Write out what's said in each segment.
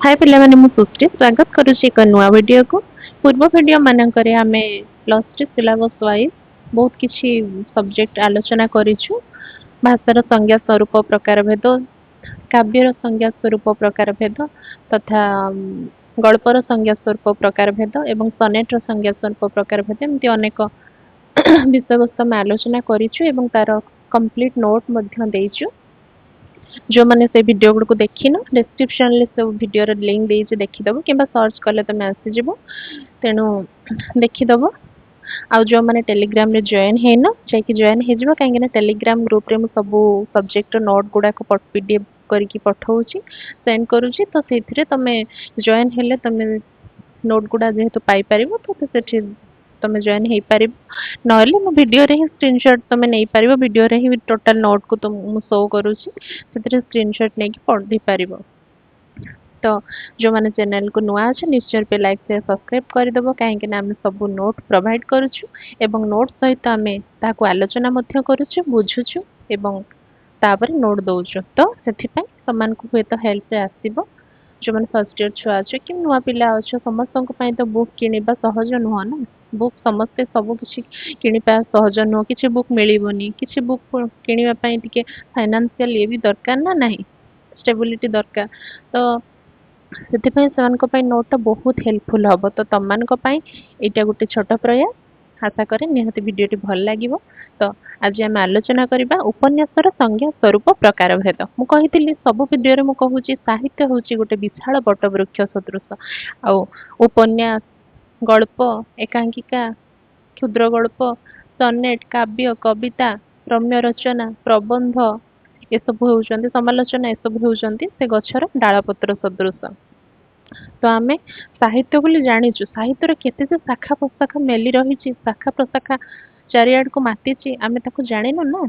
हाय पिला माने मु सुश्री स्वागत करुछि एक नुआ वीडियो को पूर्व वीडियो मानकरे आमे प्लस 3 सिलेबस वाइज बहुत किछि सब्जेक्ट आलोचना करिछु। भाषार संज्ञा स्वरूप प्रकार भेद, काव्यर संज्ञा स्वरूप प्रकार भेद तथा गल्पर संज्ञा स्वरूप प्रकार भेद एवं सनेटर संज्ञा स्वरूप प्रकार भेद एमति अनेक विषय वस्तु में आलोचना करिछु एवं तार कंप्लीट नोट मध्य देइछु। जो मैंने से वीडियो गुड़ को देखी न डिस्क्रिप्शन ले सब वीडियो रो लिंक देइछि देखिदबो किबा सर्च कले तमे आसी जिवो तेनु देखिदबो। आ जो मैंने टेलीग्राम रे जॉइन है न जाकि जॉइन हे जिवो काहे ना टेलीग्राम ग्रुप रे मु सब सब्जेक्ट नोट गुडा को पीडीएफ करके पठाउछि सेंड करूछि तो सेथिरे तमे जॉइन हेले तमे नोट गुडा जेहेतु पाई परिबो तो सेठी तमे जॉइन हे पारिबो नहले मो वीडियो रे ही स्क्रीनशॉट तमे नै पारिबो वीडियो रे ही टोटल नोट को तुम मु शो करूछि सेथिरे स्क्रीनशॉट नै कि पढ़ दी पारिबो। तो जो माने चैनल को नुआ अछि निश्चय पे लाइक शेयर सब्सक्राइब कर देबो काहे कि हम सब नोट प्रोवाइड करूछु एवं नोट सहित आमे ताको आलोचना मध्य करूछु बुझुछु एवं तापर नोट दउछु तो सेथि पय समान को हेत हेल्प रे आसीबो। जो मैंने फर्स्ट ईयर छुआ अच्छे कि नुआ पिला अच्छे समस्त तो बुक किणवा सहज नुह ना बुक समस्ते सब किसी किणवा सहज नुह कि बुक मिलबनी कि बुक किणवाई टे फाइनान्शियल ये भी दरकार ना नहीं स्टेबिलिटी दरकार तो से नोट बहुत हेल्पफुल हम तो तुम मान यहाँ गोटे छोट प्रयास आशा करें निहत वीडियो भल लगे। तो आज आम आलोचना करबा उपन्यासर संज्ञा स्वरूप प्रकार भेद मु कही सब वीडियो मु कहूँ साहित्य हूँ गोटे विशाल बटवृक्ष सदृश आ उपन्यास गल्प एकांकिका क्षुद्र गल्प सनेट काव्य कविता रम्य रचना प्रबंध ये सब होउचंदी समालोचना ये सब होउचंदी से गछर डालपत्र सदृश। तो आमे साहित्य बोली जानिछु साहित्यर केते जे शाखा प्रशाखा मेली रही शाखा प्रशाखा चारियाड को मातीची आमे ताको जानिनु ना।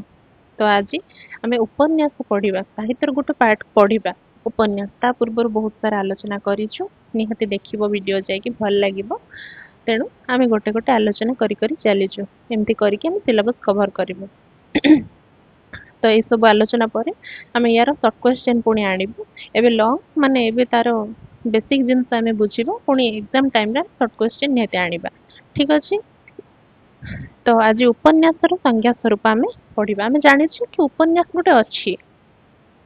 तो आज आमे उपन्यास पढ़िबा साहित्यर गोटे पार्ट पढ़िबा उपन्यास ता पूर्व बहुत सारा आलोचना करिछु निहति देखिबो वीडियो जाय कि भल लागिबो तेणु आमे गोटे गोटे आलोचना करी करी चलीछु एमती करिके आमे सिलेबस कवर करिबो। तो ये सब आलोचना पर आम यार सर्ट क्वेश्चन पुणी आणबू एबे लॉन्ग माने एबे तार बेसिक जिनस आम बुझीबो पुणी एग्जाम टाइम रे सर्ट क्वेश्चन निहते आनिबा ठीक अछि। तो आज उपन्यासर संज्ञा स्वरूप आम पढ़िबा आम जानिछु कि उपन्यास गोटे अछि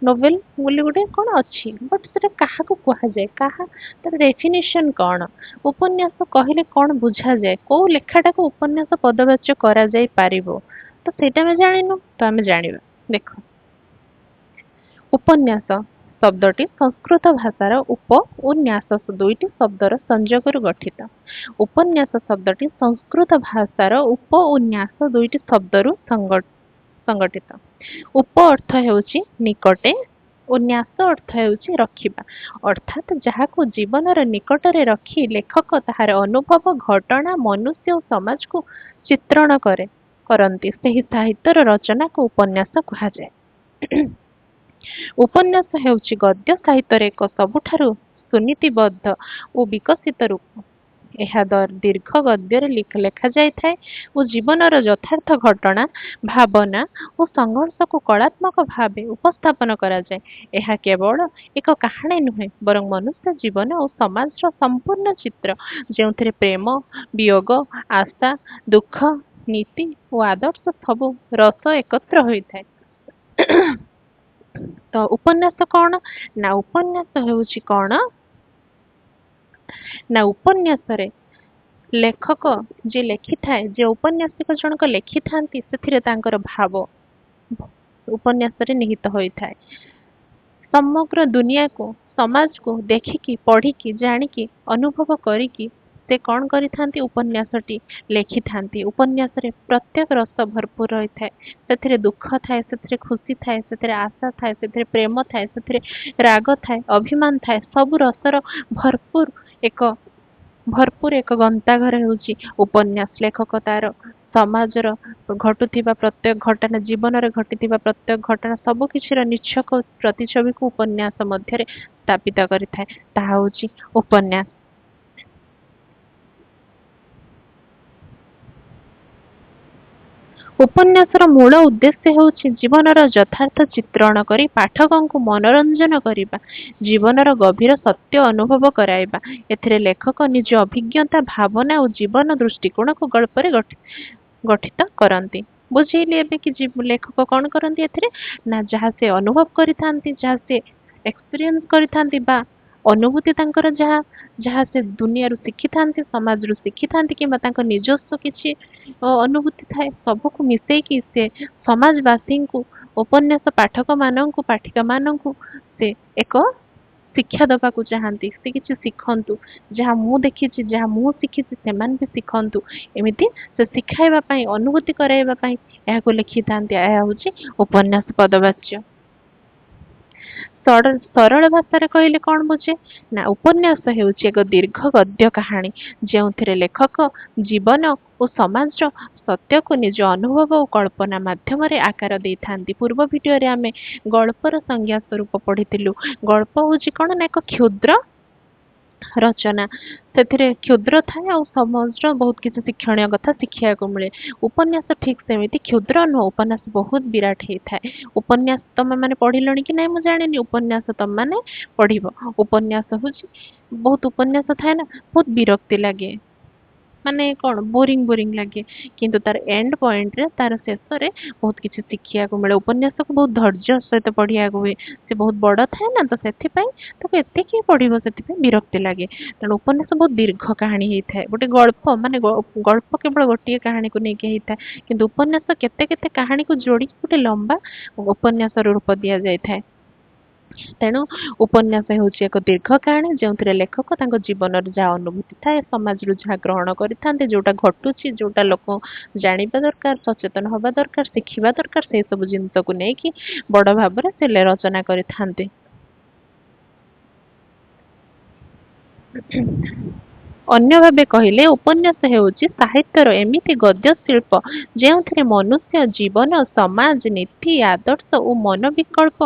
नोवेल बोली गोटे कौन अच्छी बट से क्या कह जाए क्या तार डेफिनेशन कौन उपन्यास कहले कौन बुझा जाए कौ लेखाटा को उपन्यास पदवाच्य करा जाई पारिबो तो सेटा में जानिनु तो आम जानिबा। देख उपन्यास शब्दटी संस्कृत भाषार उप और न्यास दुईटी शब्दर संयोगरु गठित। उपन्यास शब्दटी संस्कृत भाषार उप और न्यास दुईटी शब्दरु संगठित। उप अर्थ हेउची निकटे और न्यास अर्थ हेउची रखिबा अर्थात जहाको जीवनर निकटरे रखी लेखक ताहार अनुभव घटना मनुष्य और समाज को चित्रण करे करंती सेही साहित्यर रचना को उपन्यास कहा जाए। उपन्यास हेउची गद्य साहित्यर एक सबुठारु सुनीतिबद्ध और विकसित रूप यह दीर्घ गद्य लेखा जाए और जीवनर यथार्थ घटना भावना और संघर्ष को कलात्मक भाव उपस्थापन करा जाए। यह केवल एक कहानी नुहे बरं मनुष्य जीवन और समाज संपूर्ण चित्र जो प्रेम वियोग आशा दुख नीति और आदर्श सब रस एकत्र होता है। तो उपन्यास कौन ना उपन्यास हेउची कौन ना उपन्यास रे लेखक जे लेखि थाए जे उपन्यासिक जनक लेखि थांती सेथिरे तांकर भाव उपन्यास रे निहित होई थाए। समग्र दुनिया को समाज को देखिकी पढ़िकी जानिकी अनुभव करिकी से कौन करि थांती उपन्यासटी लेखि थांती। उपन्यास रे प्रत्येक रस भरपूर रही थाए सेथिरे दुख थाए सेथिरे खुशी थाए सेथिरे आशा थाए सेथिरे प्रेम थाए सेथिरे राग थाए अभिमान थाए सब रसर भरपूर एक गंताघर हेउची उपन्यास। लेखक तार समाजर घटुथिबा प्रत्येक घटना जीवन रे घटिथिबा प्रत्येक घटना सब किछिर निच्छक प्रतिछवि को उपन्यास मध्य स्थापित करिथाए ताहा हेउची उपन्यास। ଉପନ୍ୟାସର ମୂଳ ଉଦ୍ଦେଶ୍ୟ ହେଉଛି ଜୀବନର ଯଥାର୍ଥ ଚିତ୍ରଣ କରି ପାଠକଙ୍କୁ ମନୋରଞ୍ଜନ କରିବା, ଜୀବନର ଗଭୀର ସତ୍ୟ ଅନୁଭବ କରାଇବା। ଏଥିରେ ଲେଖକ ନିଜ ଅଭିଜ୍ଞତା, ଭାବନା ଓ ଜୀବନ ଦୃଷ୍ଟିକୋଣକୁ ଗଳ୍ପରେ ଗଠିତ କରନ୍ତି। ବୁଝେଇଲି ଏବେ କି ଲେଖକ କଣ କରନ୍ତି ଏଥିରେ ନା ଯାହା ସେ ଅନୁଭବ କରିଥାନ୍ତି, ଯାହା ସେ ଏକ୍ସପିରିଏନ୍ସ କରିଥାନ୍ତି ବା ଅନୁଭୂତି ତାଙ୍କର ଯାହା ଯାହା ସେ ଦୁନିଆରୁ ଶିଖିଥାନ୍ତି, ସମାଜରୁ ଶିଖିଥାନ୍ତି କିମ୍ବା ତାଙ୍କ ନିଜସ୍ୱ କିଛି ଅନୁଭୂତି ଥାଏ, ସବୁକୁ ମିଶେଇକି ସେ ସମାଜବାସୀଙ୍କୁ, ଉପନ୍ୟାସ ପାଠକ ମାନଙ୍କୁ, ପାଠିକା ମାନଙ୍କୁ ସେ ଏକ ଶିକ୍ଷା ଦବାକୁ ଚାହାନ୍ତି। ସେ କିଛି ଶିଖନ୍ତୁ, ଯାହା ମୁଁ ଦେଖିଛି, ଯାହା ମୁଁ ଶିଖିଛି ସେମାନେ ବି ଶିଖନ୍ତୁ। ଏମିତି ସେ ଶିଖାଇବା ପାଇଁ, ଅନୁଭୂତି କରାଇବା ପାଇଁ ଏହାକୁ ଲେଖିଥାନ୍ତି। ଏହା ହଉଛି ଉପନ୍ୟାସ ପଦବାଚ୍ୟ। ସରଳ ଭାଷାରେ କହିଲେ କଣ ବୁଝେ ନା ଉପନ୍ୟାସ ହେଉଛି ଏକ ଦୀର୍ଘ ଗଦ୍ୟ କାହାଣୀ ଯେଉଁଥିରେ ଲେଖକ ଜୀବନ ଓ ସମାଜର ସତ୍ୟକୁ ନିଜ ଅନୁଭବ ଓ କଳ୍ପନା ମାଧ୍ୟମରେ ଆକାର ଦେଇଥାନ୍ତି। ପୂର୍ବ ଭିଡିଓରେ ଆମେ ଗଳ୍ପର ସଂଜ୍ଞା ସ୍ୱରୂପ ପଢିଥିଲୁ। ଗଳ୍ପ ହଉଛି କଣ ନା ଏକ କ୍ଷୁଦ୍ର ରଚନା, ସେଥିରେ କ୍ଷୁଦ୍ର ଥାଏ ଆଉ ସମାଜର ବହୁତ କିଛି ଶିକ୍ଷଣୀୟ କଥା ଶିଖିବାକୁ ମିଳେ। ଉପନ୍ୟାସ ଠିକ ସେମିତି କ୍ଷୁଦ୍ର ନୁହଁ, ଉପନ୍ୟାସ ବହୁତ ବିରାଟ ହେଇଥାଏ। ଉପନ୍ୟାସ ତମେ ମାନେ ପଢିଲଣି କି ନାଇଁ ମୁଁ ଜାଣିନି, ଉପନ୍ୟାସ ତମେ ମାନେ ପଢିବ। ଉପନ୍ୟାସ ହଉଛି ବହୁତ ଉପନ୍ୟାସ ଥାଏ ନା ବହୁତ ବିରକ୍ତି ଲାଗେ, ମାନେ କଣ ବୋରିଂ ଲାଗେ, କିନ୍ତୁ ତାର ଏଣ୍ଡ ପଏଣ୍ଟରେ, ତାର ଶେଷରେ ବହୁତ କିଛି ଶିଖିବାକୁ ମିଳେ। ଉପନ୍ୟାସକୁ ବହୁତ ଧୈର୍ଯ୍ୟ ସହିତ ପଢିବାକୁ ହୁଏ, ସେ ବହୁତ ବଡ ଥାଏ ନା, ତ ସେଥିପାଇଁ ତାକୁ ଏତେ କିଏ ପଢିବ, ସେଥିପାଇଁ ବିରକ୍ତି ଲାଗେ। ତେଣୁ ଉପନ୍ୟାସ ବହୁତ ଦୀର୍ଘ କାହାଣୀ ହେଇଥାଏ। ଗୋଟେ ଗଳ୍ପ ମାନେ ଗଳ୍ପ କେବଳ ଗୋଟିଏ କାହାଣୀକୁ ନେଇକି ହେଇଥାଏ, କିନ୍ତୁ ଉପନ୍ୟାସ କେତେ କେତେ କାହାଣୀକୁ ଯୋଡିକି ଗୋଟେ ଲମ୍ବା ଉପନ୍ୟାସର ରୂପ ଦିଆଯାଇଥାଏ। ତେଣୁ ଉପନ୍ୟାସ ହେଉଛି ଏକ ଦୀର୍ଘ କାହାଣୀ ଯେଉଁଥିରେ ଲେଖକ ତାଙ୍କ ଜୀବନର ଯାହା ଅନୁଭୂତି ଥାଏ, ସମାଜରୁ ଯାହା ଗ୍ରହଣ କରିଥାନ୍ତି, ଯୋଉଟା ଘଟୁଛି, ଯୋଉଟା ଲୋକ ଜାଣିବା ଦରକାର, ସଚେତନ ହବା ଦରକାର, ଶିଖିବା ଦରକାର, ସେଇ ସବୁ ଜିନିଷକୁ ନେଇକି ବଡ ଭାବରେ ସେ ରଚନା କରିଥାନ୍ତି। ଅନ୍ୟ ଭାବେ କହିଲେ ଉପନ୍ୟାସ ହେଉଛି ସାହିତ୍ୟର ଏମିତି ଗଦ୍ୟ ଶିଳ୍ପ ଯେଉଁଥିରେ ମନୁଷ୍ୟ ଜୀବନ, ସମାଜ, ନୀତି, ଆଦର୍ଶ ଓ ମନୋବିକଳ୍ପ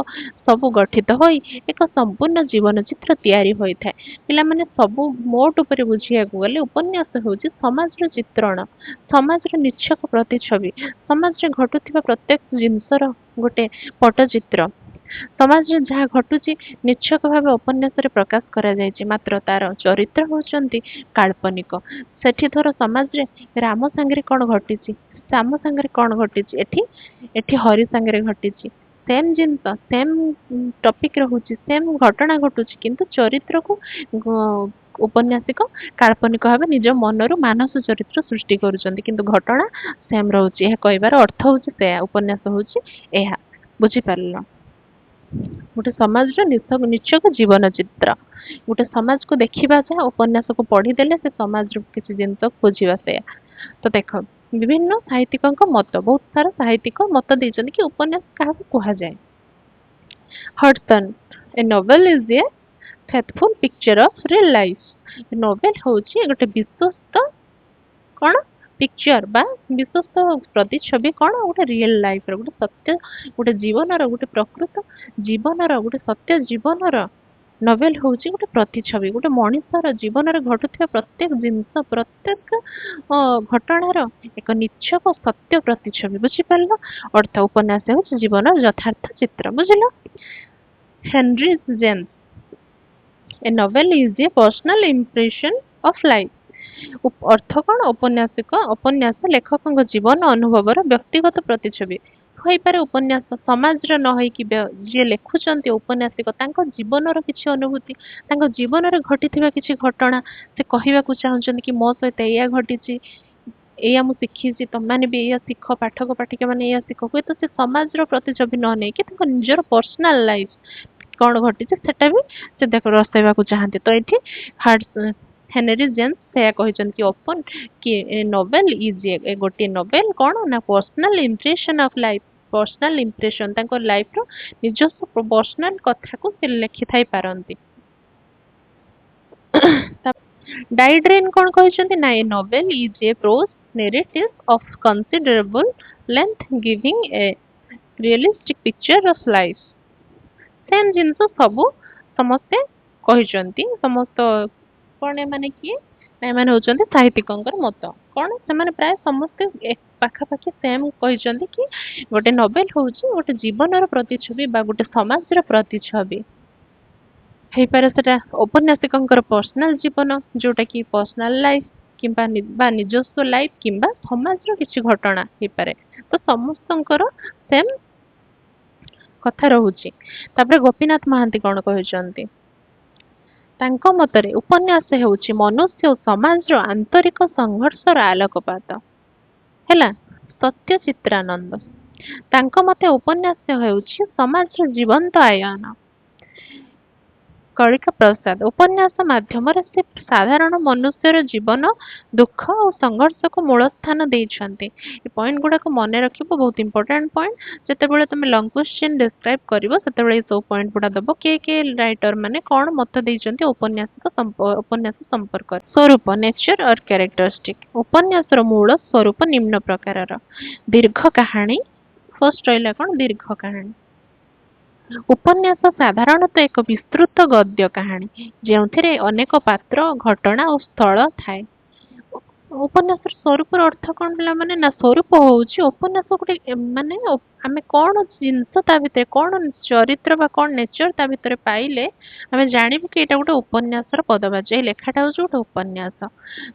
ସବୁ ଗଠିତ ହୋଇ ଏକ ସମ୍ପୂର୍ଣ୍ଣ ଜୀବନ ଚିତ୍ର ତିଆରି ହୋଇଥାଏ। ପିଲାମାନେ ସବୁ ମୋଟ ଉପରେ ବୁଝିବାକୁ ଗଲେ ଉପନ୍ୟାସ ହେଉଛି ସମାଜର ଚିତ୍ରଣ, ସମାଜର ନିଚ୍ଛକ ପ୍ରତିଛବି, ସମାଜରେ ଘଟୁଥିବା ପ୍ରତ୍ୟେକ ଜିନିଷର ଗୋଟେ ପଟଚିତ୍ର। ସମାଜରେ ଯାହା ଘଟୁଛି ନିଚ୍ଛକ ଭାବେ ଉପନ୍ୟାସରେ ପ୍ରକାଶ କରାଯାଇଛି, ମାତ୍ର ତାର ଚରିତ୍ର ହେଉଛନ୍ତି କାଳ୍ପନିକ। ସେଠି ଧର ସମାଜରେ ରାମ ସାଙ୍ଗରେ କଣ ଘଟିଛି, ଶ୍ୟାମ ସାଙ୍ଗରେ କଣ ଘଟିଛି, ଏଠି ଏଠି ହରି ସାଙ୍ଗରେ ଘଟିଛି। ସେମ ଜିନିଷ, ସେମ ଟପିକ ରହୁଛି, ସେମ ଘଟଣା ଘଟୁଛି, କିନ୍ତୁ ଚରିତ୍ରକୁ ଉପନ୍ୟାସିକ କାଳ୍ପନିକ ଭାବେ ନିଜ ମନରୁ ମାନସ ଚରିତ୍ର ସୃଷ୍ଟି କରୁଛନ୍ତି, କିନ୍ତୁ ଘଟଣା ସେମ ରହୁଛି। ଏହା କହିବାର ଅର୍ଥ ହଉଛି ସେୟା, ଉପନ୍ୟାସ ହଉଛି ଏହା। ବୁଝିପାରିଲ? ଗୋଟେ ସମାଜର ନିଚ୍ଛକ ଜୀବନ ଚିତ୍ର, ଗୋଟେ ସମାଜକୁ ଦେଖିବା ଯାହା, ଉପନ୍ୟାସକୁ ପଢିଦେଲେ ସେ ସମାଜରୁ କିଛି ଜିନିଷ ଖୋଜିବା ସେଇଆ। ତ ଦେଖ, ବିଭିନ୍ନ ସାହିତ୍ୟିକଙ୍କ ମତ, ବହୁତ ସାରା ସାହିତ୍ୟିକ ମତ ଦେଇଛନ୍ତି କି ଉପନ୍ୟାସ କାହାକୁ କୁହାଯାଏ। Hudson, a novel is a faithful picture of real life. Novel ହଉଛି ଗୋଟେ ବିଶ୍ୱସ୍ତ କଣ ପିକ୍ଚର ବା ବିଶ୍ୱସ୍ତ ପ୍ରତିଛବି, କଣ ଗୋଟେ ରିଏଲ ଲାଇଫ ର, ଗୋଟେ ସତ୍ୟ, ଗୋଟେ ଜୀବନର, ଗୋଟେ ପ୍ରକୃତ ଜୀବନର, ଗୋଟେ ସତ୍ୟ ଜୀବନର ନୋଭେଲ ହଉଛି ଗୋଟେ ପ୍ରତିଛବି, ଗୋଟେ ମଣିଷର ଜୀବନରେ ଘଟୁଥିବା ପ୍ରତ୍ୟେକ ଜିନିଷ, ପ୍ରତ୍ୟେକ ଘଟଣାର ଏକ ନିଚ୍ଛକ ସତ୍ୟ ପ୍ରତିଛବି। ବୁଝିପାରିଲ? ଅର୍ଥ ଉପନ୍ୟାସ ହେଉଛି ଜୀବନର ଯଥାର୍ଥ ଚିତ୍ର। ବୁଝିଲ? Henry James, A novel is A personal impression of life. ଅର୍ଥ କଣ? ଉପନ୍ୟାସ ଲେଖକଙ୍କ ଜୀବନ ଅନୁଭବର ବ୍ୟକ୍ତିଗତ ପ୍ରତିଛବି ହୋଇପାରେ। ଉପନ୍ୟାସ ସମାଜର ନ ହେଇକି ଯିଏ ଲେଖୁଛନ୍ତି ଉପନ୍ୟାସିକ, ତାଙ୍କ ଜୀବନର କିଛି ଅନୁଭୂତି, ତାଙ୍କ ଜୀବନରେ ଘଟିଥିବା କିଛି ଘଟଣା ସେ କହିବାକୁ ଚାହୁଁଛନ୍ତି କି ମୋ ସହିତ ଏଇଆ ଘଟିଛି, ଏଇଆ ମୁଁ ଶିଖିଛି, ତମମାନେ ବି ଏଇଆ ଶିଖ, ପାଠକ ପାଠିକା ମାନେ ଏଇଆ ଶିଖ। ହୁଏତ ସେ ସମାଜର ପ୍ରତିଛବି ନ ନେଇକି ତାଙ୍କ ନିଜର ପର୍ସନାଲ ଲାଇଫ କଣ ଘଟିଛି ସେଟା ବି ସେ ଦର୍ଶାଇବାକୁ ଚାହାନ୍ତି। ତ ଏଠି ହେନରୀ ଜେମ୍ସ ସେୟା କହିଛନ୍ତି କି କି ନୋଭେଲ ଇଜ ଏ ଗୋଟିଏ ନୋଭେଲ କଣ ନା personal impression of life, personal impression, ତାଙ୍କ ଲାଇଫର ନିଜସ୍ୱ ପର୍ସନାଲ କଥାକୁ ସେ ଲେଖିଥାଇ ପାରନ୍ତି। ଡାଇଡ୍ରେନ କଣ କହିଛନ୍ତି ନା a novel is a prose narrative of considerable length giving a realistic picture of life। Same ଜିନିଷ ସବୁ ସମସ୍ତେ କହିଛନ୍ତି। ସମସ୍ତ କଣ ଏମାନେ କିଏ? ଏମାନେ ହଉଛନ୍ତି ସାହିତ୍ୟିକଙ୍କର ମତ। କଣ ସେମାନେ ପ୍ରାୟ ସମସ୍ତେ ପାଖାପାଖି ସେମ୍ କହିଛନ୍ତି କି ଗୋଟେ ନୋବେଲ ହେଉଛି ଗୋଟେ ଜୀବନର ପ୍ରତିଛବି ବା ଗୋଟେ ସମାଜର ପ୍ରତିଛବି। ହେଇପାରେ ସେଟା ଔପନ୍ୟାସିକଙ୍କର ପର୍ସନାଲ ଜୀବନ, ଯୋଉଟା କି ପର୍ସନାଲ ଲାଇଫ କିମ୍ବା ନିଜସ୍ୱ ଲାଇଫ କିମ୍ବା ସମାଜର କିଛି ଘଟଣା ହେଇପାରେ। ତ ସମସ୍ତଙ୍କର ସେମ୍ କଥା ରହୁଛି। ତାପରେ ଗୋପୀନାଥ ମହାନ୍ତି କଣ କହିଛନ୍ତି? ତାଙ୍କ ମତରେ ଉପନ୍ୟାସ ହେଉଛି ମନୁଷ୍ୟ ଓ ସମାଜର ଆନ୍ତରିକ ସଂଘର୍ଷର ଆଲୋକପାତ। ହେଲା, ସତ୍ୟ ଚିତ୍ରାନନ୍ଦ ତାଙ୍କ ମତେ ଉପନ୍ୟାସ ହେଉଛି ସମାଜର ଜୀବନ୍ତ ଆୟନ। କଳିକା ପ୍ରସାଦ ଉପନ୍ୟାସ ମାଧ୍ୟମରେ ସେ ସାଧାରଣ ମନୁଷ୍ୟର ଜୀବନ, ଦୁଃଖ ଓ ସଂଘର୍ଷକୁ ମୂଳ ସ୍ଥାନ ଦେଇଛନ୍ତି। ଏ ପଏଣ୍ଟ ଗୁଡାକ ମନେ ରଖିବ, ବହୁତ ଇମ୍ପୋର୍ଟାଣ୍ଟ ପଏଣ୍ଟ। ଯେତେବେଳେ ତମେ ଲଙ୍ଗ କ୍ୱେଶ୍ଚିନ୍ ଡେସ୍କ୍ରାଇବ କରିବ ସେତେବେଳେ ଏ ସବୁ ପଏଣ୍ଟ ଗୁଡା ଦବ। କିଏ ରାଇଟର ମାନେ କଣ ମତ ଦେଇଛନ୍ତି ଉପନ୍ୟାସ ସମ୍ପର୍କରେ। ସ୍ୱରୂପ ନେଚର ଅର୍ କ୍ୟାରେକ୍ଟରିଷ୍ଟିକ ଉପନ୍ୟାସର ମୂଳ ସ୍ୱରୂପ ନିମ୍ନ ପ୍ରକାରର। ଦୀର୍ଘ କାହାଣୀ, ଫର୍ଷ୍ଟ ରହିଲା କଣ ଦୀର୍ଘ କାହାଣୀ। ଉପନ୍ୟାସ ସାଧାରଣତଃ ଏକ ବିସ୍ତୃତ ଗଦ୍ୟ କାହାଣୀ ଯେଉଁଥିରେ ଅନେକ ପାତ୍ର, ଘଟଣା ଓ ସ୍ଥଳ ଥାଏ। ଉପନ୍ୟାସର ସ୍ୱରୂପର ଅର୍ଥ କଣ ହେଲା ମାନେ ନା ସ୍ୱରୂପ ହଉଛି ଉପନ୍ୟାସ ଗୋଟେ ମାନେ ଆମେ କଣ ଜିନିଷ ତା ଭିତରେ କଣ ଚରିତ୍ର ବା କଣ ନେଚର ତା ଭିତରେ ପାଇଲେ ଆମେ ଜାଣିବୁ କି ଏଇଟା ଗୋଟେ ଉପନ୍ୟାସର ପଦବାଚ୍ୟ। ଏଇ ଲେଖାଟା ହଉଛି ଗୋଟେ ଉପନ୍ୟାସ।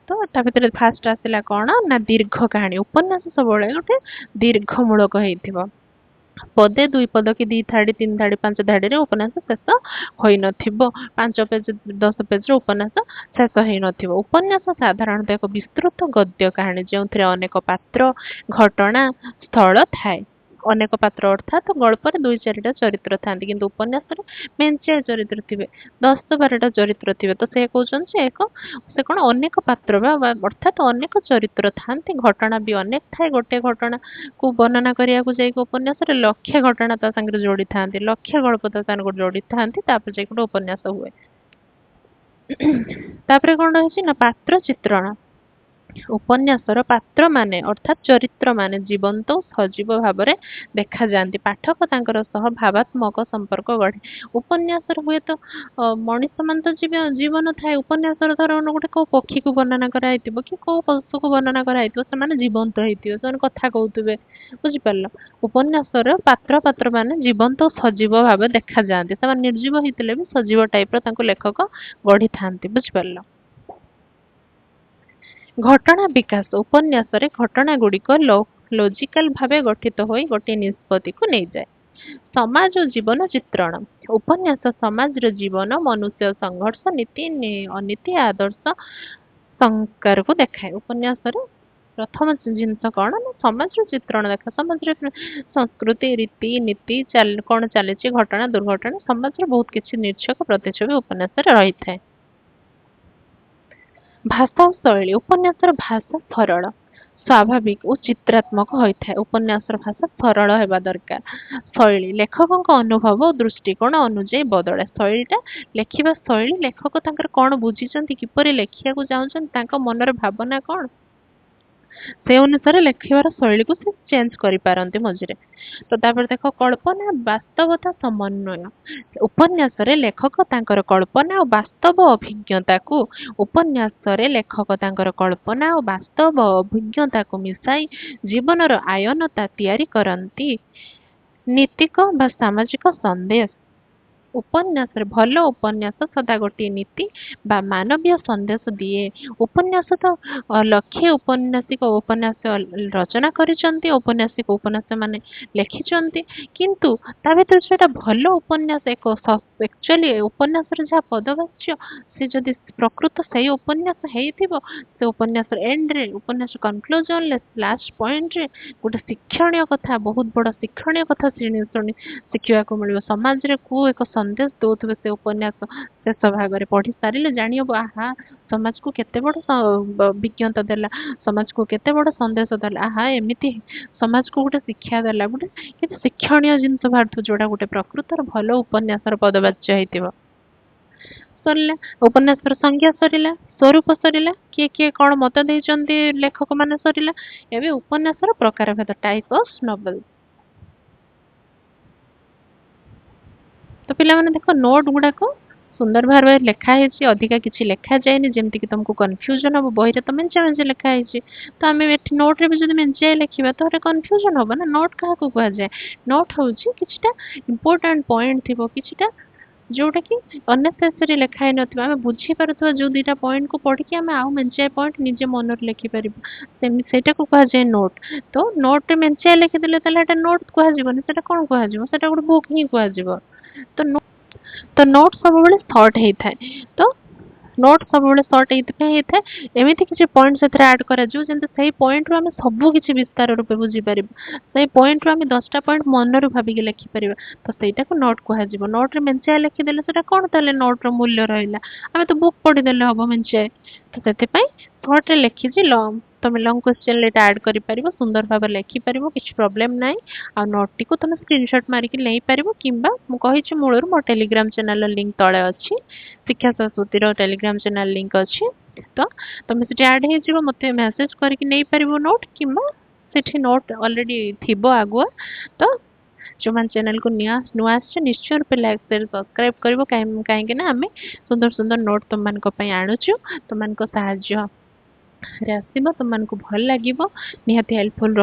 ତ ତା ଭିତରେ ଫାଷ୍ଟ ଆସିଲା କଣ ନା ଦୀର୍ଘ କାହାଣୀ। ଉପନ୍ୟାସ ସବୁବେଳେ ଗୋଟେ ଦୀର୍ଘ ମୂଳକ ହେଇଥିବ। ପଦେ, ଦୁଇ ପଦ କି 2 ଧାଡି, 3 ଧାଡି, 5 ଧାଡିରେ ଉପନ୍ୟାସ ଶେଷ ହୋଇନଥିବ। 5 ପେଜ, 10 ପେଜରେ ଉପନ୍ୟାସ ଶେଷ ହେଇନଥିବ। ଉପନ୍ୟାସ ସାଧାରଣତଃ ଏକ ବିସ୍ତୃତ ଗଦ୍ୟ କାହାଣୀ ଯେଉଁଥିରେ ଅନେକ ପାତ୍ର, ଘଟଣା, ସ୍ଥଳ ଥାଏ। ଅନେକ ପାତ୍ର ଅର୍ଥାତ୍ ଗଳ୍ପରେ 2-4ଟା ଚରିତ୍ର ଥାନ୍ତି, କିନ୍ତୁ ଉପନ୍ୟାସରେ ମେଞ୍ଚେ ଚରିତ୍ର ଥିବେ, 10-12ଟା ଚରିତ୍ର ଥିବେ। ତ ସେ କହୁଛନ୍ତି ଯେ ସେ କଣ ଅନେକ ପାତ୍ର ବା ଅର୍ଥାତ୍ ଅନେକ ଚରିତ୍ର ଥାନ୍ତି, ଘଟଣା ବି ଅନେକ ଥାଏ। ଗୋଟେ ଘଟଣା କୁ ବର୍ଣ୍ଣନା କରିବାକୁ ଯାଇକି ଉପନ୍ୟାସରେ ଲକ୍ଷ୍ୟ ଘଟଣା ତା ସାଙ୍ଗରେ ଯୋଡିଥାନ୍ତି, ଲକ୍ଷ୍ୟ ଗଳ୍ପ ତା ସାଙ୍ଗରେ ଯୋଡିଥାନ୍ତି, ତାପରେ ଯାଇକି ଗୋଟେ ଉପନ୍ୟାସ ହୁଏ। ତାପରେ କଣ ରହିଛି ନା ପାତ୍ର ଚିତ୍ରଣ। ଉପନ୍ୟାସର ପାତ୍ରମାନେ ଅର୍ଥାତ୍ ଚରିତ୍ରମାନେ ଜୀବନ୍ତ ଓ ସଜୀବ ଭାବରେ ଦେଖାଯାଆନ୍ତି। ପାଠକ ତାଙ୍କର ସହ ଭାବାତ୍ମକ ସମ୍ପର୍କ ଗଢେ। ଉପନ୍ୟାସର ହୁଏତ ମଣିଷ ମାନେ ତ ଜୀବନ ଥାଏ। ଉପନ୍ୟାସର ଧର ଗୋଟେ କୋଉ ପକ୍ଷୀକୁ ବର୍ଣ୍ଣନା କରାହେଇଥିବ କି କୋଉ ପଶୁକୁ ବର୍ଣ୍ଣନା କରାହେଇଥିବ, ସେମାନେ ଜୀବନ୍ତ ହେଇଥିବେ, ସେମାନେ କଥା କହୁଥିବେ, ବୁଝିପାରିଲ। ଉପନ୍ୟାସର ପାତ୍ର ମାନେ ଜୀବନ୍ତ ଓ ସଜୀବ ଭାବେ ଦେଖାଯାଆନ୍ତି। ସେମାନେ ନିର୍ଜୀବ ହେଇଥିଲେ ବି ସଜୀବ ଟାଇପର ତାଙ୍କୁ ଲେଖକ ଗଢିଥାନ୍ତି, ବୁଝିପାରିଲ। ଘଟଣା ବିକାଶ ଉପନ୍ୟାସରେ ଘଟଣା ଗୁଡିକ ଲଜିକାଲ ଭାବେ ଗଠିତ ହୋଇ ଗୋଟିଏ ନିଷ୍ପତ୍ତିକୁ ନେଇଯାଏ। ସମାଜ ଓ ଜୀବନ ଚିତ୍ରଣ ଉପନ୍ୟାସ ସମାଜର ଜୀବନ, ମନୁଷ୍ୟ ସଂଘର୍ଷ, ନୀତି ଅନୀତି, ଆଦର୍ଶ ସଂସ୍କାରକୁ ଦେଖାଏ। ଉପନ୍ୟାସରେ ପ୍ରଥମ ଜିନିଷ କଣ ନା ସମାଜର ଚିତ୍ରଣ ଦେଖା। ସମାଜରେ ସଂସ୍କୃତି, ରୀତି ନୀତି କଣ ଚାଲିଛି, ଘଟଣା ଦୁର୍ଘଟଣା, ସମାଜରେ ବହୁତ କିଛି ନିର୍ଚ୍ଛକ ପ୍ରତିଛବି ଉପନ୍ୟାସରେ ରହିଥାଏ। ଭାଷା ଓ ଶୈଳୀ ଉପନ୍ୟାସର ଭାଷା ସରଳ, ସ୍ୱାଭାବିକ ଓ ଚିତ୍ରାତ୍ମକ ହୋଇଥାଏ। ଉପନ୍ୟାସର ଭାଷା ସରଳ ହେବା ଦରକାର। ଶୈଳୀ ଲେଖକଙ୍କ ଅନୁଭବ ଓ ଦୃଷ୍ଟିକୋଣ ଅନୁଯାୟୀ ବଦଳାଏ। ଶୈଳୀଟା ଲେଖିବା ଶୈଳୀ, ଲେଖକ ତାଙ୍କର କଣ ବୁଝିଛନ୍ତି, କିପରି ଲେଖିବାକୁ ଚାହୁଁଛନ୍ତି, ତାଙ୍କ ମନର ଭାବନା କଣ, ସେ ଅନୁସାରେ ଲେଖିବାର ଶୈଳୀକୁ ସେ ଚେଞ୍ଜ କରିପାରନ୍ତି ମଝିରେ। ତ ତାପରେ ଦେଖ କଳ୍ପନା ବାସ୍ତବତା ସମନ୍ୱୟ। ଉପନ୍ୟାସରେ ଲେଖକ ତାଙ୍କର କଳ୍ପନା ଓ ବାସ୍ତବ ଅଭିଜ୍ଞତାକୁ ମିଶାଇ ଜୀବନର ଆୟନତା ତିଆରି କରନ୍ତି। ନୀତିକ ବା ସାମାଜିକ ସନ୍ଦେଶ ଉପନ୍ୟାସରେ ଭଲ ଉପନ୍ୟାସ ସଦା ଗୋଟିଏ ନୀତି ବା ମାନବୀୟ ସନ୍ଦେଶ ଦିଏ। ଉପନ୍ୟାସ ତ ଲକ୍ଷେ ଉପନ୍ୟାସ ରଚନା କରିଛନ୍ତି, ଉପନ୍ୟାସ ମାନେ ଲେଖିଛନ୍ତି, କିନ୍ତୁ ତା ଭିତରେ ସେଟା ଭଲ ଉପନ୍ୟାସ ଆକ୍ଚୁଆଲି ଉପନ୍ୟାସର ଯାହା ପଦବାଚ୍ୟ ସେ ଯଦି ପ୍ରକୃତ ସେଇ ଉପନ୍ୟାସ ହେଇଥିବ, ସେ ଉପନ୍ୟାସର ଏଣ୍ଡରେ, ଉପନ୍ୟାସ କନକ୍ଲୁଜନରେ, ଲାଷ୍ଟ ପଏଣ୍ଟରେ ଗୋଟେ ଶିକ୍ଷଣୀୟ କଥା, ବହୁତ ବଡ ଶିକ୍ଷଣୀୟ କଥା ଶିଖିବାକୁ ମିଳିବ। ସମାଜରେ କୋଉ ଏକ ସନ୍ଦେଶ ଦଉଥିବେ ସେ ଉପନ୍ୟାସ ଶେଷ ଭାଗରେ ପଢି ସାରିଲେ ଜାଣିହବ, ଆହା ସମାଜକୁ କେତେ ବଡ ବିଜ୍ଞତା ଦେଲା, ସମାଜକୁ କେତେ ବଡ ସନ୍ଦେଶ ଦେଲା, ଆହା ଏମିତି ସମାଜକୁ ଗୋଟେ ଶିକ୍ଷା ଦେଲା, ଗୋଟେ କେତେ ଶିକ୍ଷଣୀୟ ଜିନିଷ ବାହାରୁଥିବ, ଯୋଉଟା ଗୋଟେ ପ୍ରକୃତର ଭଲ ଉପନ୍ୟାସର ପଦବାଚ୍ୟ ହେଇଥିବ। ସରିଲା ଉପନ୍ୟାସର ସଂଜ୍ଞା, ସରିଲା ସ୍ୱରୂପ, ସରିଲା କିଏ କଣ ମତ ଦେଇଛନ୍ତି ଲେଖକ ମାନେ, ସରିଲା। ଏବେ ଉପନ୍ୟାସର ପ୍ରକାରଭେଦ, ଟାଇପ ଅଫ ନୋଭେଲ। ତ ପିଲାମାନେ ଦେଖ ନୋଟ ଗୁଡାକ सुंदर भाव लेखा है अधिका किसी लिखा जाए जमती कि तुमको कन्फ्यूजन हम बही तो मेंचे मेंचे लिखाई तो आम नोट रे भी जब मेंचे लिखा तो कन्फ्यूजन हम ना नोट क्या कह जाए नोट हूँ किसी इंपोर्टाट पॉइंट थी कि जोटा कि अनेसेसरी लिखाई ना बुझीपार जो दुटा पॉइंट को पढ़ी आम आउ मेंचे पॉइंट निजे मन लिखिपर से कह जाए नोट तो नोट रे मेंचे लिखिदे नोट कहना कौन कह गोटे बुक ही कह तो तो नोट सब सर्ट होता है तो नोट सब सर्ट होता है एमती किसी पॉइंट से ऐड कर जमी पॉइंट रू आम सब किसी विस्तार रूपे बुझीपर से पॉइंट रू आम 10टा पॉइंट मन रू भाविक लिखिपर तो सहीटा को नोट कह नोट रे मेंचे लिखिदेले से कौन ताले नोट रो मूल्य रहा आम तो बुक पढ़ीदे हम मेंचे तो से थॉट रे लिखी तुम लंग क्वेश्चन ऐड कर सुंदर भाव लिखिपर किसी प्रोब्लेम ना आ नोट टी को तुम स्क्रीनशॉट मारिक नहीं पार कि मुझे मूल मो टेलीग्राम चैनल लिंक तले अच्छी शिक्षा सरस्वती टेलीग्राम चैनल लिंक अच्छी तो तुम से ऐड हो मत मेसेज करके नहीं पार नोट कि नोट अलरेडी थी आगुआ तो जो मैंने चैनल को नुआ निश्चय रूप लाइक शेयर सब्सक्राइब कर कहीं आम सुंदर सुंदर नोट तुम मानी आणुचु तुम साहाଯ୍य आसो तुमको भल लगे निहाती हेल्पफुल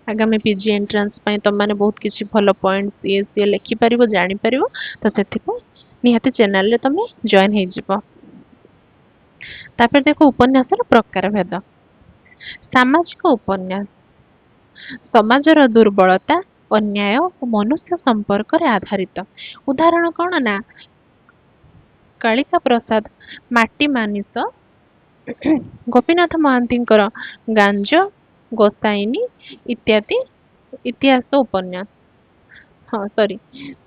रगामी पीजी एंट्रांस तुम मैंने बहुत किसी भल पॉइंट ये सी लिखिपर जापर तो से निहाती चैनल रे तुम जॉइन हो देख उपन्यास प्रकार भेद सामाजिक उपन्यास समाजर दुर्बलता अन्याय और मनुष्य संपर्क आधारित उदाहरण कौन ना कालिका प्रसाद माटी मानिस गोपीनाथ महांती गांज गोसाइनी इत्यादि इतिहास उपन्यास हाँ सॉरी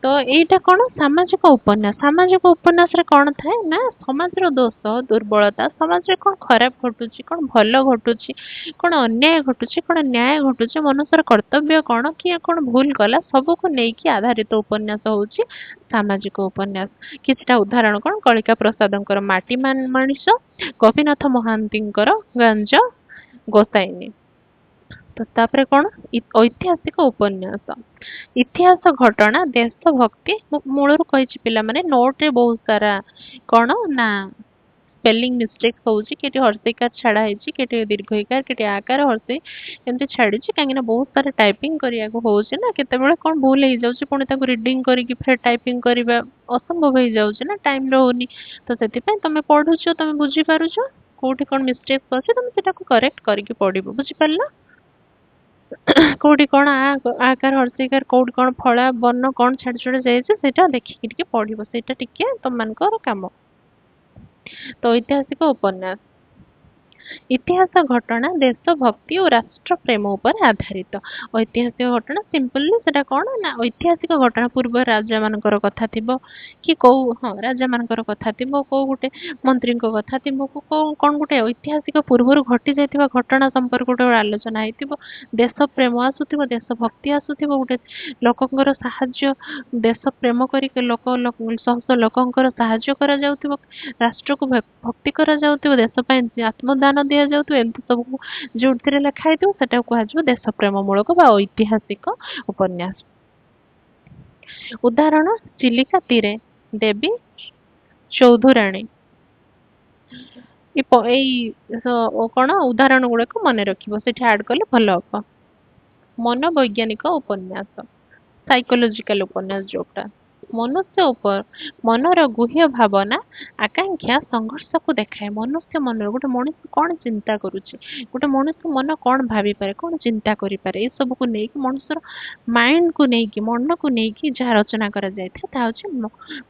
तो यहीटा कौन सामाजिक उपन्यास रे कौन थाए ना समाज दोष दुर्बलता समाज रे कौन खराब घटुची कौन भल घटुची कौन अन्याय घटुची कौन न्याय घटुची मनुष्यर कर्तव्य कौन कि कौन भूल कला सब को लेकिन आधारित उपन्यास होउची सामाजिक उपन्यास किछटा उदाहरण कौन कलिका प्रसाद माटी मनीष गोपीनाथ महांती गांज गोसाइनी तो तापर कौन ऐतिहासिक उपन्यास इतिहास घटना देशभक्ति मूल कही पिला माने नोट रे बहुत सारा कौन ना स्पेलिंग मिस्टेक होउची केटी हर्षिकार छाड़ा होइची केटी दीर्घइकार केटी आकार हर्षि एमती छाड़ी कहीं बहुत सारा टाइपिंग करिया को होउची ना केतेबेले कौन भूल हो जाउची पुणी ताको रीडिंग करके फिर टाइपिंग करबा असंभव हो जाउची ना टाइम रहउनी तो सेति पय तमे पढुचो तमे बुझी पारुचो कोठी कोन मिस्टेक अछि तमे सेटा को करेक्ट करके पढिबो बुझी पारला कौटी कौन आकार हर्षिकार कौटी कौन फला वर्ण कौन छाड़ छाड़ जाए देखिए पढ़ो से तुम मान कम तो ऐतिहासिक उपन्यास इतिहास घटना देशभक्ति और राष्ट्र प्रेम उपर आधारित ऐतिहासिक घटना सिंपली सेटा कौन ना ऐतिहासिक घटना पूर्व राजा मानकर कथा थिबो कि कौ हाँ राजा मानकर कथा थिबो कौ गुटे मंत्री कथा थिबो कौन गुटे ऐतिहासिक पूर्व घटी जाइतिबा घटना संपर्क गोटे आलोचना होइतिबो देश प्रेम आसुथिबो देशभक्ति आसुथिबो गुटे लोकंकर साहाय्य देश प्रेम करिके शह लोकंकर साहाय्य करा जाउथिबो राष्ट्र को भक्ति करा जाउथिबो देश पय आत्मदान दि जाऊ एमती सब जो लिखाई सेटा कह देश प्रेम मूलक ऐतिहासिक उपन्यास उदाहरण चिलिका तीरे देवी चौधुराणी कौन उदाहरण गुड़ाक मन रखी आड कले भल हम मनोवैज्ञानिक उपन्यास साइकोलॉजिकल उपन्यास जोटा मनुष्य ऊपर मनर गुह्य भावना आकांक्षा संघर्ष को देखाए मनुष्य मन गोटे मनुष्य कौन चिंता करुचे गोटे मनुष्य मन कौन भावी पारे कौन चिंता करि पारे ए सब को लेकिन मनुष्यर माइंड को लेकिन मन को लेकिन जहाँ रचना करा जाए ता होचे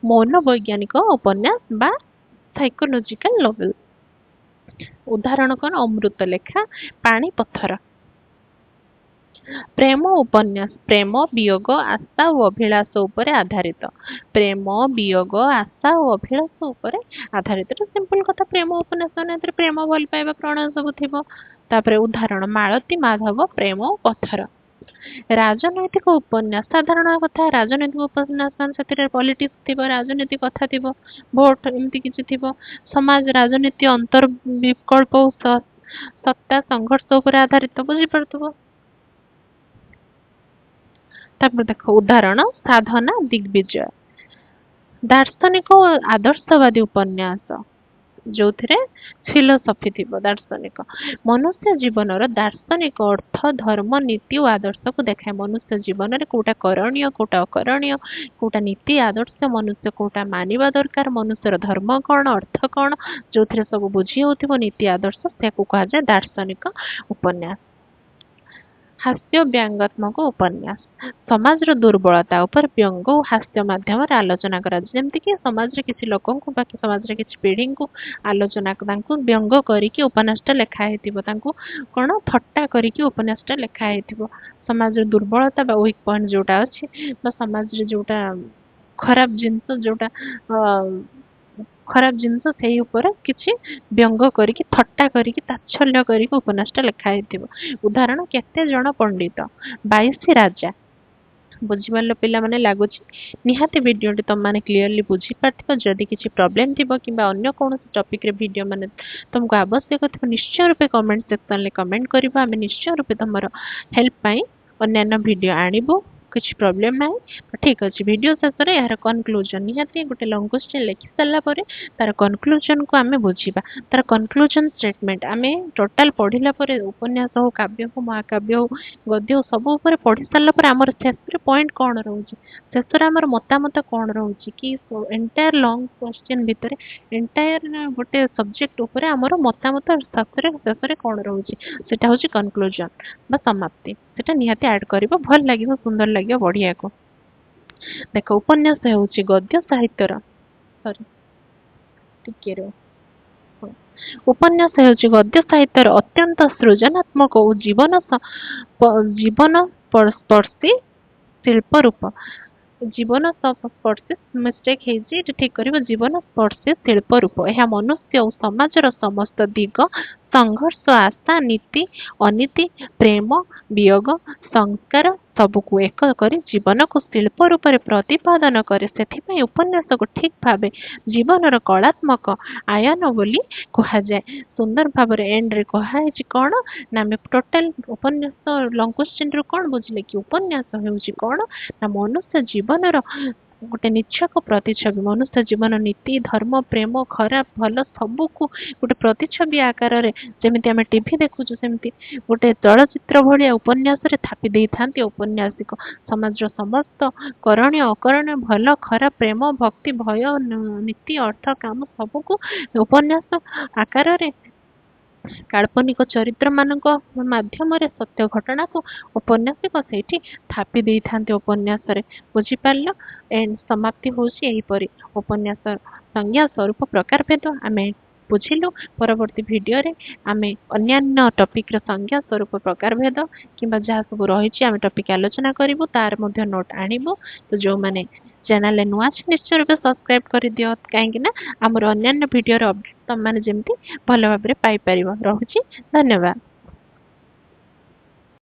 मनोवैज्ञानिक उपन्यास बा साइकोलॉजिकल नोवेल उदाहरण कौन अमृत लेखा पानी पत्थर प्रेम उपन्यास प्रेम वियोग आशा और अभिलाष उपरे आधारित प्रेम वियोग आशा और अभिलाष उपरे आधारित सिंपल कथा प्रेम उपन्यास माने प्रेम भल पाइबा प्रणय सब थिबो तापरे उदाहरण मालती माधव प्रेम पत्थर राजनैतिक उपन्यास साधारण कथा राजनैतिक उपन्यास मान पॉलिटिक्स थिबो राजनीति कथा थिबो भोट एमती किछि थिबो समाज राजनीति अंतर विकल्प सत्ता संघर्ष उपर आधारित बुझी पड़थबो तापर देखो उदाहरण साधना दिग्विजय दार्शनिक और आदर्शवादी उपन्यास जो फिलोसफी थी दार्शनिक मनुष्य जीवन दार्शनिक अर्थ धर्म नीति और आदर्श को देखाए मनुष्य जीवन में कोटा करणीय कोटा अकरणीय कोटा नीति आदर्श मनुष्य कोटा मानिबा दरकार मनुष्यर धर्म कौन अर्थ कौन जो सब बुझी होथिबो नीति आदर्श से कहा जाए दार्शनिक उपन्यास। हास्य व्यंगात्मक उपन्यास समाज दुर्बलता उपर व्यंग और हास्य माध्यम आलोचना करा जेमती कि समाज रे किसी लोकन को बाकी समाज रे किसी पीढ़ी को आलोचना तांको व्यंग करिकि उपन्यासटा लेखा हेतिबो तांको कोन थट्टा करिकि उपन्यासटा लेखा हेतिबो समाज रे दुर्बलता बा वीक पॉइंट जोटा अछि बा समाज रे जोटा खराब जिंस जोटा खराब जिनस से ऊपर किसी व्यंग करिकि थट्टा करिकि ताच्छल्य करिकि उपन्यासटा लेखा हेतिबो उदाहरण केते जण पंडित 22 राजा बुझिबार पिला माने लागुची निहाती वीडियो तुम माने क्लियरली बुझी पार्थिबो जदि किछि प्रॉब्लम थिबो किबा अन्य कोनोसी टॉपिक रे वीडियो माने तुमको आवश्यक थिबो निश्चय रूपे कमेंट सेक्शन ले कमेंट करबा हमें निश्चय रूपे तुमरो हेल्प पाई अन्य वीडियो आनिबो कुछ प्रॉब्लम ना ठीक अच्छे वीडियो शेष में यार कनक्लूजन निहाती गोटे लॉन्ग क्वेश्चन लिखि सारा पर तार कनक्लूजन को आम बुझा तार कनक्लूजन स्टेटमेंट आम टोटाल पढ़ला उपन्यास हो काव्य हो महाकाव्य हो गद्य हो सब पढ़ी सारा आमर शेष पॉइंट कौन रोचे शेष आमर मतामत कौन रोचे कि एंटायर लॉन्ग क्वेश्चन भितर एंटायर गोटे सब्जेक्ट उपर आमर मतामत शेष कौन रोचे से हूँ कनक्लूजन बा समाप्ति सेटा निहाती ऐड करिवो भल लागिवो सुंदर लागिवो बढ़िया को देखो उपन्यास होउची गद्य साहित्यर सॉरी टिके रो उपन्यास होउची गद्य साहित्यर अत्यंत सृजनात्मक और जीवन स्पर्शी शिल्प रूप जीवन स्पर्शी मिस्टेक है ठीक कर जीवन स्पर्शी शिल्प रूप यह मनुष्य और समाजर समस्त दिग संघर्ष आशा नीति अनीति प्रेम वियोग संस्कार सबको एक कर जीवन को शिल्प रूप से प्रतिपादन करे से उपन्यास को ठीक भाव जीवन कलात्मक आयन बोली कह जाए सुंदर भाव एंड रे कहे कौन ना टोटाल उपन्यास लॉन्ग क्वेश्चन रू कौन बुझले कि उपन्यास होउची कौन ना मनुष्य जीवन गोटे निच्छक प्रतिच्छवि मनुष्य जीवन नीति धर्म प्रेम खराब भल सबको गोटे प्रतिच्छवि आकार रे जेमिति आमे टीवी देखुछु सेमिति गोटे चलचित्र भलिया उपन्यास रे थापी देई थांती औपन्यासिक समाज समस्त करणीय अकरणीय भल खराब प्रेम भक्ति भय नीति अर्थ काम सबको उपन्यास आकार रे काल्पनिक चरित्र मानक माध्यम सत्य घटना को उपन्यासिक से थापी दे था उपन्यास बुझी पार एंड समाप्ति होपरी उपन्यास संज्ञा स्वरूप प्रकार भेद आम बुझिलु परवर्ती वीडियो रे आमे अन्यान्य टॉपिक रो संज्ञा स्वरूप प्रकार भेद किंबा जहाँ सब रही आम टॉपिक आलोचना करूँ तार मध्य नोट आणबू तो जो मैंने चैनल नुआ निश्चय रूप सब्सक्राइब कर दियो कहीं आमर अन्यान्य वीडियो अपडेट तुम मैंने जमी भल भाव में पाई पार। रहुछि धन्यवाद।